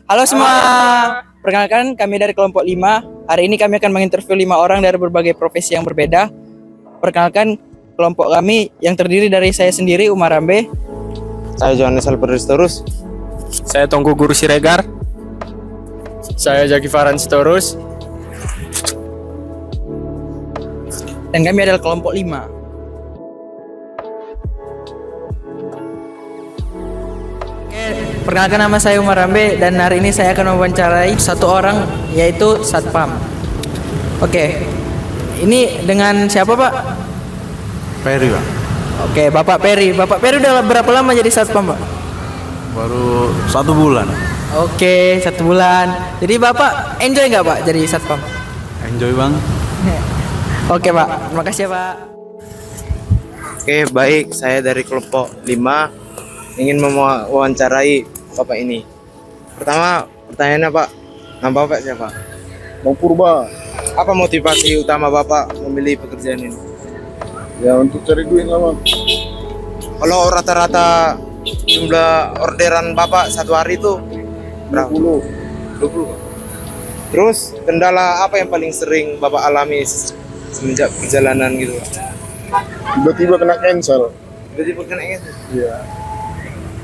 Halo semua, perkenalkan kami dari kelompok 5. Hari ini kami akan menginterview 5 orang dari berbagai profesi yang berbeda. Perkenalkan kelompok kami yang terdiri dari saya sendiri, Umar Rambe. Saya Johannes Albertus. Saya Tonggo Guru Siregar. Saya Zaki Farhan Sitorus. Dan kami adalah kelompok 5. Perkenalkan, nama saya Umar Rambe dan hari ini saya akan mewawancarai satu orang, yaitu Satpam. Oke, ini dengan siapa Pak? Peri, Pak. Oke, Bapak Peri. Bapak Peri udah berapa lama jadi Satpam Pak? Baru 1 bulan. Oke, 1 bulan. Jadi Bapak enjoy nggak Pak jadi Satpam? Enjoy, Bang. Oke Pak, terima kasih ya Pak. Oke, baik. Saya dari kelompok 5 ingin mewawancarai Bapak ini. Pertama, pertanyaannya Pak, nama Bapak siapa? Bang Purba, Apa motivasi utama Bapak memilih pekerjaan ini? ya untuk cari duit lah Bang. Kalau rata-rata jumlah orderan Bapak satu hari itu berapa? 20. 20. Terus kendala apa yang paling sering Bapak alami semenjak perjalanan gitu? Tiba-tiba kena cancel. Tiba-tiba kena Iya.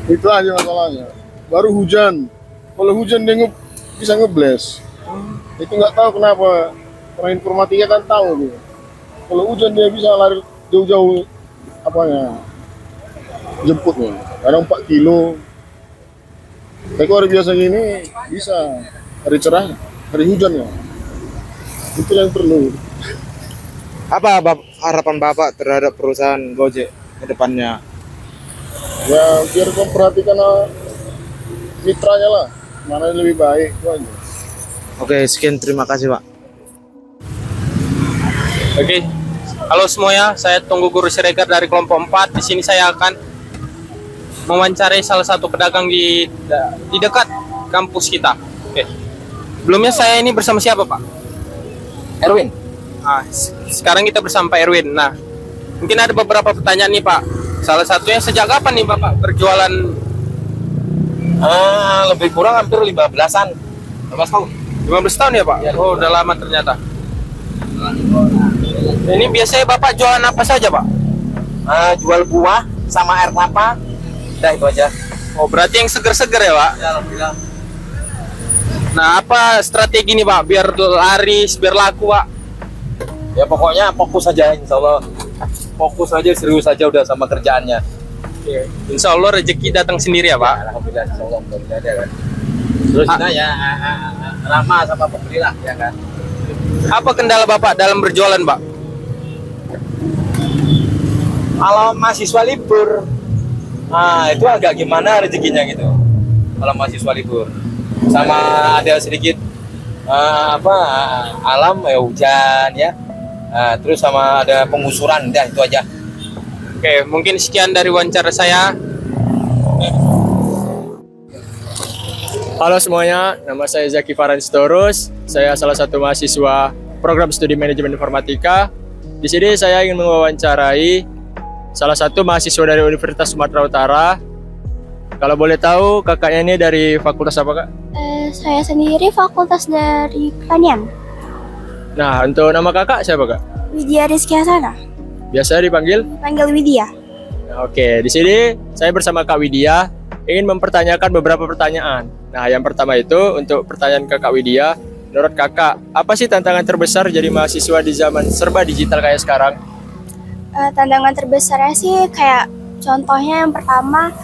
Itu aja masalahnya. Baru hujan. Kalau hujan dia bisa ngebles. Itu nggak tahu kenapa. Karena informatika kan tahu dia. Kalau hujan dia bisa lari jauh-jauh apanya jemputnya. Kadang 4 kilo. Tapi kalau hari biasa gini bisa hari cerah, hari hujan ya. Itu yang perlu. Apa harapan Bapak terhadap perusahaan Gojek ke depannya? Ya biar memperhatikan mitranya lah, mana yang lebih baik itu aja. Oke, sekian, terima kasih Pak. Oke. Halo semuanya, saya Tonggo Guru Siregar dari kelompok 4. Di sini saya akan mewawancarai salah satu pedagang di dekat kampus kita. Oke. Sebelumnya saya ini bersama siapa, Pak? Erwin. Sekarang kita bersama Pak Erwin. Nah, mungkin ada beberapa pertanyaan nih, Pak. Salah satunya, sejak kapan nih Bapak berjualan? Lebih kurang hampir 15-an. 15 tahun. 15 tahun ya Pak? Ya, Oh, udah lama ternyata. Ini biasanya Bapak jualan apa saja Pak? Jual buah sama air kelapa. Udah itu aja. Oh, berarti yang seger-seger ya Pak? Ya, alhamdulillah. Nah, apa strategi nih Pak biar laris, biar laku Pak? Ya pokoknya fokus aja, insya Allah. Fokus aja, serius aja udah sama kerjaannya. Insya Allah rezeki datang sendiri ya Pak? Alhamdulillah, insya Allah mudah-mudahan ada kan. Terus kita ya ramah sama pembeli lah, ya kan. Apa kendala Bapak dalam berjualan Pak? Kalau mahasiswa libur, itu agak gimana rezekinya gitu. Kalau mahasiswa libur, sama ada sedikit alam ya hujan ya. Terus sama ada penggusuran, dah itu aja. Oke, mungkin sekian dari wawancara saya. Halo semuanya, nama saya Zaki Farhan Sitorus. Saya salah satu mahasiswa program studi manajemen informatika. Di sini saya ingin mewawancarai salah satu mahasiswa dari Universitas Sumatera Utara. Kalau boleh tahu, kakaknya ini dari fakultas apa, Kak? Saya sendiri fakultas dari pertanian. Nah, untuk nama kakak siapa, Kak? Widya Rizky Hasana, Biasa dipanggil? panggil Widya. Oke, di sini saya bersama Kak Widya ingin mempertanyakan beberapa pertanyaan. Nah, yang pertama itu untuk pertanyaan ke Kak Widya. Menurut kakak, apa sih tantangan terbesar jadi mahasiswa di zaman serba digital kayak sekarang? Tantangan terbesarnya sih kayak contohnya yang pertama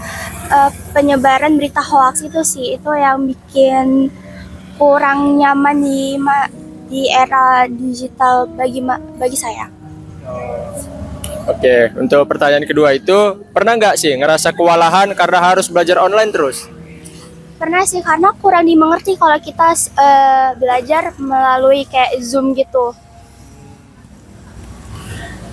penyebaran berita hoax itu sih, itu yang bikin kurang nyaman di era digital bagi saya. Oke, untuk pertanyaan kedua itu, pernah nggak sih ngerasa kewalahan karena harus belajar online terus? Pernah sih, karena kurang dimengerti kalau kita belajar melalui kayak Zoom gitu.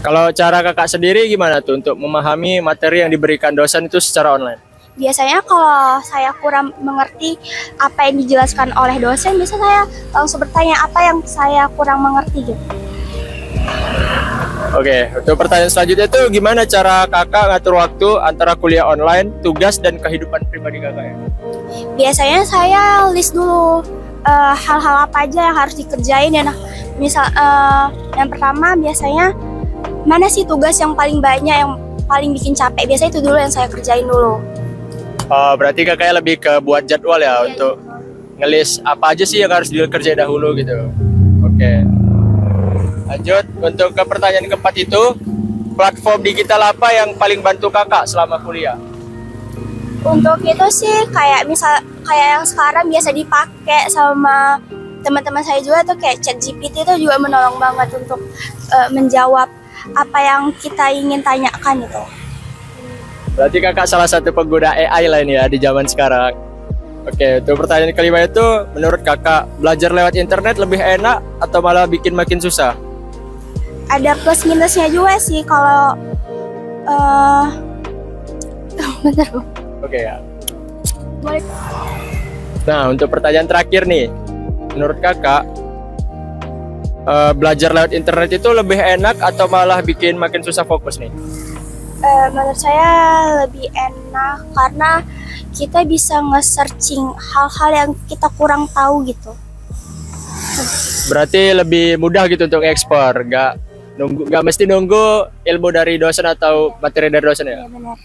Kalau cara kakak sendiri gimana tuh untuk memahami materi yang diberikan dosen itu secara online? Biasanya kalau saya kurang mengerti apa yang dijelaskan oleh dosen, biasanya saya langsung bertanya apa yang saya kurang mengerti gitu. Oke, untuk pertanyaan selanjutnya itu gimana cara kakak ngatur waktu antara kuliah online, tugas, dan kehidupan pribadi kakak ya? biasanya saya list dulu hal-hal apa aja yang harus dikerjain ya. Nah, misal yang pertama biasanya mana sih tugas yang paling banyak, yang paling bikin capek. Biasanya itu dulu yang saya kerjain dulu. Oh, berarti kakaknya lebih ke buat jadwal ya untuk ngelis apa aja sih yang harus dikerjain dahulu gitu. Oke. Lanjut untuk ke pertanyaan keempat itu, platform digital apa yang paling bantu kakak selama kuliah? Untuk itu sih kayak yang sekarang biasa dipakai sama teman-teman saya juga tuh, kayak ChatGPT itu juga menolong banget untuk menjawab apa yang kita ingin tanyakan itu. Berarti kakak salah satu pengguna AI lain ya di zaman sekarang. Oke, untuk pertanyaan kelima itu, menurut kakak belajar lewat internet lebih enak atau malah bikin makin susah? Ada plus minusnya juga sih kalau bentar Bu. Oke ya. Boleh. Nah, untuk pertanyaan terakhir nih, menurut kakak belajar lewat internet itu lebih enak atau malah bikin makin susah fokus nih? Menurut saya lebih enak karena kita bisa nge-searching hal-hal yang kita kurang tahu gitu. Berarti lebih mudah gitu untuk ekspor, nggak mesti nunggu ilmu dari dosen atau materi dari dosen ya? Ya benar.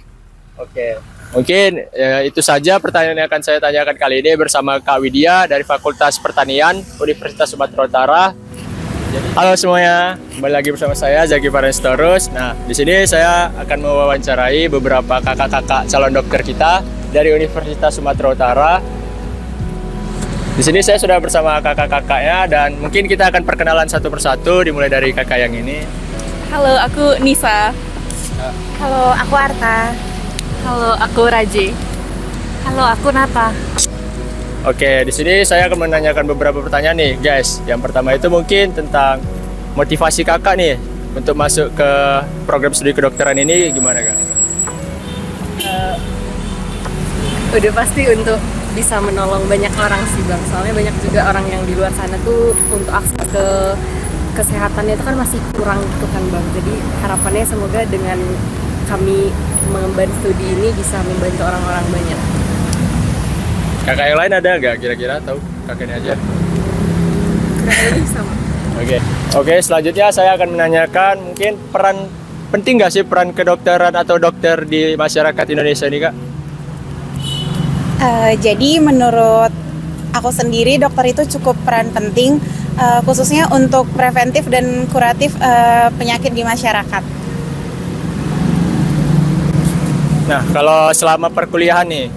Oke, mungkin ya, itu saja pertanyaan yang akan saya tanyakan kali ini bersama Kak Widya dari Fakultas Pertanian Universitas Sumatera Utara. Halo semuanya, kembali lagi bersama saya Zaki Farenstoros. Nah, di sini saya akan mewawancarai beberapa kakak-kakak calon dokter kita dari Universitas Sumatera Utara. Di sini saya sudah bersama kakak-kakaknya dan mungkin kita akan perkenalan satu persatu, dimulai dari kakak yang ini. Halo, aku Nisa. Halo, aku Arta. Halo, aku Raje. Halo, aku Nata. Oke, di sini saya akan menanyakan beberapa pertanyaan nih, guys. Yang pertama itu mungkin tentang motivasi kakak nih untuk masuk ke program studi kedokteran ini gimana, Kak? Udah pasti untuk bisa menolong banyak orang sih, Bang. Soalnya banyak juga orang yang di luar sana tuh untuk akses ke kesehatannya itu kan masih kurang gitu kan, Bang. Jadi harapannya semoga dengan kami mengemban studi ini bisa membantu orang-orang banyak. Kakak yang lain ada nggak kira-kira? Tahu kakaknya aja. Kurang lebih sama. Oke, selanjutnya saya akan menanyakan mungkin penting nggak sih peran kedokteran atau dokter di masyarakat Indonesia ini, Kak? Jadi menurut aku sendiri dokter itu cukup peran penting khususnya untuk preventif dan kuratif penyakit di masyarakat. Nah, kalau selama perkuliahan nih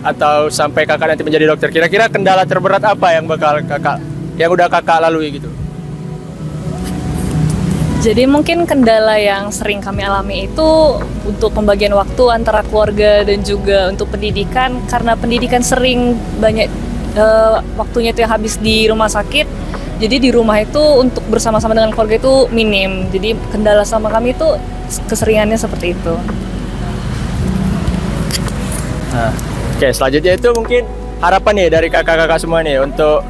atau sampai kakak nanti menjadi dokter, kira-kira kendala terberat apa yang udah kakak lalui gitu? Jadi mungkin kendala yang sering kami alami itu untuk pembagian waktu antara keluarga dan juga untuk pendidikan, karena pendidikan sering banyak waktunya itu yang habis di rumah sakit. Jadi di rumah itu untuk bersama-sama dengan keluarga itu minim. Jadi kendala sama kami itu keseringannya seperti itu. Nah, oke, selanjutnya itu mungkin harapan nih dari kakak-kakak semua nih untuk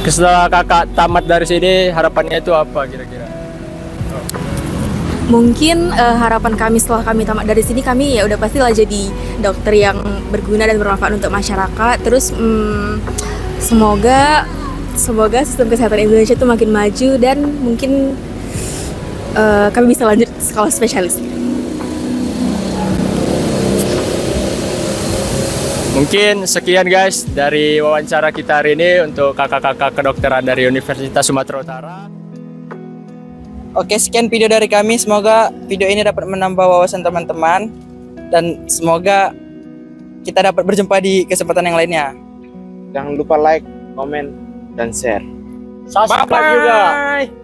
setelah kakak tamat dari sini, harapannya itu apa kira-kira? Mungkin harapan kami setelah kami tamat dari sini, kami ya udah pastilah jadi dokter yang berguna dan bermanfaat untuk masyarakat. Terus semoga sistem kesehatan Indonesia itu makin maju dan mungkin kami bisa lanjut sekolah spesialis. Mungkin sekian guys dari wawancara kita hari ini untuk kakak-kakak kedokteran dari Universitas Sumatera Utara. Oke, sekian video dari kami. Semoga video ini dapat menambah wawasan teman-teman dan semoga kita dapat berjumpa di kesempatan yang lainnya. Jangan lupa like, komen, dan share. Subscribe juga.